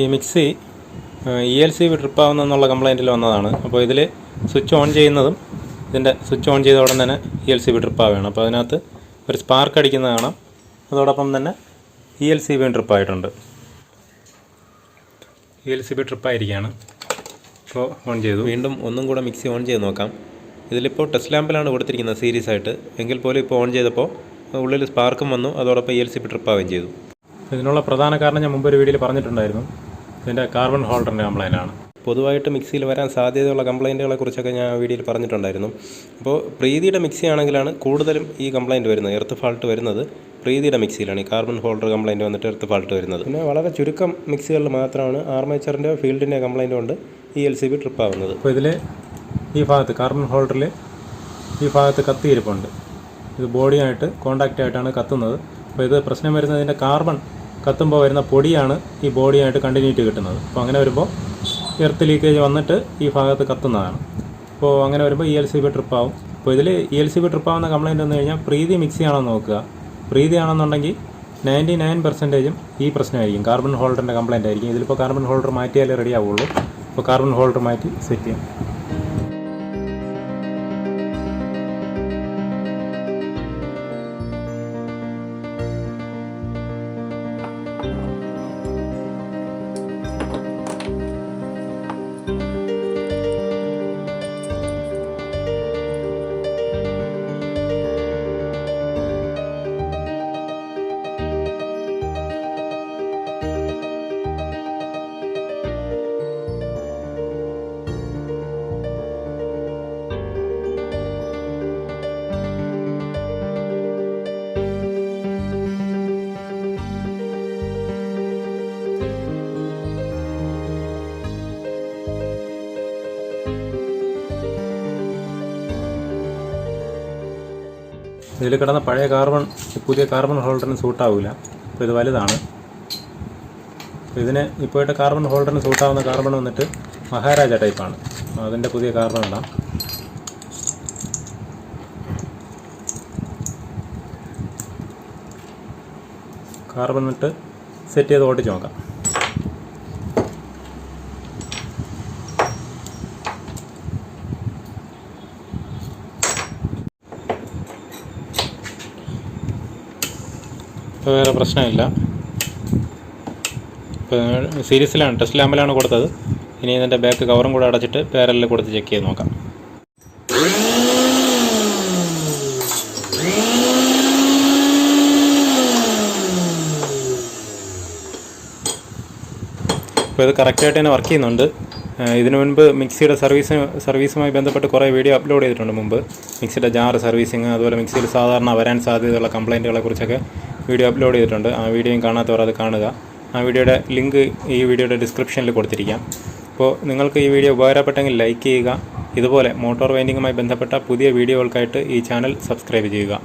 ഈ mixie ELCB ട്രിപ്പാവുന്നെന്നുള്ള കംപ്ലൈൻറ്റിൽ വന്നതാണ്. അപ്പോൾ ഇതിൽ സ്വിച്ച് ഓൺ ചെയ്യുന്നതും ഇതിൻ്റെ സ്വിച്ച് ഓൺ ചെയ്ത ഉടൻ തന്നെ ELCB ട്രിപ്പാവുകയാണ്. അപ്പോൾ അതിനകത്ത് ഒരു സ്പാർക്ക് അടിക്കുന്നത് കാണാം. അതോടൊപ്പം തന്നെ ELCB ട്രിപ്പായിട്ടുണ്ട്. ELCB ട്രിപ്പായിരിക്കുകയാണ്. ഇപ്പോൾ ഓൺ ചെയ്തു. വീണ്ടും ഒന്നും കൂടെ മിക്സി ഓൺ ചെയ്ത് നോക്കാം. ഇതിലിപ്പോൾ ടെസ്റ്റ് ലാമ്പിലാണ് കൊടുത്തിരിക്കുന്നത് സീരീസ് ആയിട്ട്. എങ്കിൽ പോലും ഇപ്പോൾ ഓൺ ചെയ്തപ്പോൾ ഉള്ളിൽ സ്പാർക്കും വന്നു. അതോടൊപ്പം ELCB ട്രിപ്പാവുകയും ചെയ്തു. ഇതിനുള്ള പ്രധാന കാരണം ഞാൻ മുമ്പൊരു വീഡിയോയിൽ പറഞ്ഞിട്ടുണ്ടായിരുന്നു. ഇതിൻ്റെ കാർബൺ ഹോൾഡറിൻ്റെ കംപ്ലൈൻ്റാണ്. പൊതുവായിട്ട് മിക്സിയിൽ വരാൻ സാധ്യതയുള്ള കംപ്ലൈൻറ്റുകളെ കുറിച്ചൊക്കെ ഞാൻ ആ വീഡിയോയിൽ പറഞ്ഞിട്ടുണ്ടായിരുന്നു. അപ്പോൾ പ്രീതിയുടെ മിക്സി ആണെങ്കിലാണ് കൂടുതലും ഈ കംപ്ലൈൻറ്റ് വരുന്നത്. എർത്ത് ഫാൾട്ട് വരുന്നത് പ്രീതിയുടെ മിക്സിയിലാണ്. ഈ കാർബൺ ഹോൾഡർ കംപ്ലൈൻറ്റ് വന്നിട്ട് എർത്ത് ഫാൾട്ട് വരുന്നത്. പിന്നെ വളരെ ചുരുക്കം മിക്സികളിൽ മാത്രമാണ് ആർമേച്ചറിൻ്റെയോ ഫീൽഡിൻ്റെ കംപ്ലൈൻറ്റ് കൊണ്ട് ELCB ട്രിപ്പാവുന്നത്. അപ്പോൾ ഇതിൽ ഈ ഭാഗത്ത് കാർബൺ ഹോൾഡറിൽ ഈ ഭാഗത്ത് കത്തിയിരിപ്പുണ്ട്. ഇത് ബോഡിയായിട്ട് കോണ്ടാക്റ്റ് ആയിട്ടാണ് കത്തുന്നത്. അപ്പോൾ ഇത് പ്രശ്നം വരുന്നത് ഇതിൻ്റെ കാർബൺ കത്തുമ്പോൾ വരുന്ന പൊടിയാണ് ഈ ബോഡിയായിട്ട് കണ്ടിന്യൂറ്റി കിട്ടുന്നത്. അപ്പോൾ അങ്ങനെ വരുമ്പോൾ എർത്ത് ലീക്കേജ് വന്നിട്ട് ഈ ഭാഗത്ത് കത്തുന്നതാണ്. അപ്പോൾ അങ്ങനെ വരുമ്പോൾ ELCB ട്രിപ്പാവും. അപ്പോൾ ഇതിൽ ELCB ട്രിപ്പാവുന്ന കംപ്ലൈൻറ്റ് വന്നു കഴിഞ്ഞാൽ പ്രീതി മിക്സി ആണോ നോക്കുക. പ്രീതി ആണെന്നുണ്ടെങ്കിൽ 99% ഈ പ്രശ്നമായിരിക്കും. കാർബൺ ഹോൾഡറിൻ്റെ കംപ്ലൈൻ്റ് ആയിരിക്കും. ഇതിലിപ്പോൾ കാർബൺ ഹോൾഡർ മാറ്റിയാലേ റെഡി ആവുള്ളൂ. അപ്പോൾ കാർബൺ ഹോൾഡർ മാറ്റി സെറ്റ് ചെയ്യാം. ഇതിൽ കിടന്ന പഴയ കാർബൺ പുതിയ കാർബൺ ഹോൾഡറിന് സൂട്ടാവില്ല. അപ്പോൾ ഇത് വലുതാണ്. അപ്പോൾ ഇതിന് ഇപ്പോഴത്തെ കാർബൺ ഹോൾഡറിന് സൂട്ടാവുന്ന കാർബൺ വന്നിട്ട് മഹാരാജ ടൈപ്പാണ്. അതിൻ്റെ പുതിയ കാർബൺ ഇടാം. കാർബൺ ഇട്ട് സെറ്റ് ചെയ്ത് ഓടിച്ച് നോക്കാം. ഇപ്പോൾ വേറെ പ്രശ്നമില്ല. ഇപ്പോൾ സീരീസിലാണ് ടെസ്റ്റ് ലാമ്പിലാണ് കൊടുത്തത്. ഇനി ഇതിൻ്റെ ബാക്ക് കവറും കൂടെ അടച്ചിട്ട് പാരലിൽ കൊടുത്ത് ചെക്ക് ചെയ്ത് നോക്കാം. ഇപ്പോൾ ഇത് കറക്റ്റായിട്ട് തന്നെ വർക്ക് ചെയ്യുന്നുണ്ട്. ഇതിനു മുൻപ് മിക്സിയുടെ സർവീസുമായി ബന്ധപ്പെട്ട് കുറേ വീഡിയോ അപ്ലോഡ് ചെയ്തിട്ടുണ്ട് മുമ്പ്. മിക്സിയുടെ ജാർ സർവീസിങ്, അതുപോലെ മിക്സിയിൽ സാധാരണ വരാൻ സാധ്യതയുള്ള കംപ്ലൈൻറ്റുകളെ കുറിച്ചൊക്കെ വീഡിയോ അപ്ലോഡ് ചെയ്തിട്ടുണ്ട്. ആ വീഡിയോയും കാണാത്തവർ അത് കാണുക. ആ വീഡിയോയുടെ ലിങ്ക് ഈ വീഡിയോയുടെ ഡിസ്ക്രിപ്ഷനിൽ കൊടുത്തിരിക്കാം. അപ്പോൾ നിങ്ങൾക്ക് ഈ വീഡിയോ ഉപകാരപ്പെട്ടെങ്കിൽ ലൈക്ക് ചെയ്യുക. ഇതുപോലെ മോട്ടോർ വൈൻഡിങ്ങുമായി ബന്ധപ്പെട്ട പുതിയ വീഡിയോകൾക്കായിട്ട് ഈ ചാനൽ സബ്സ്ക്രൈബ് ചെയ്യുക.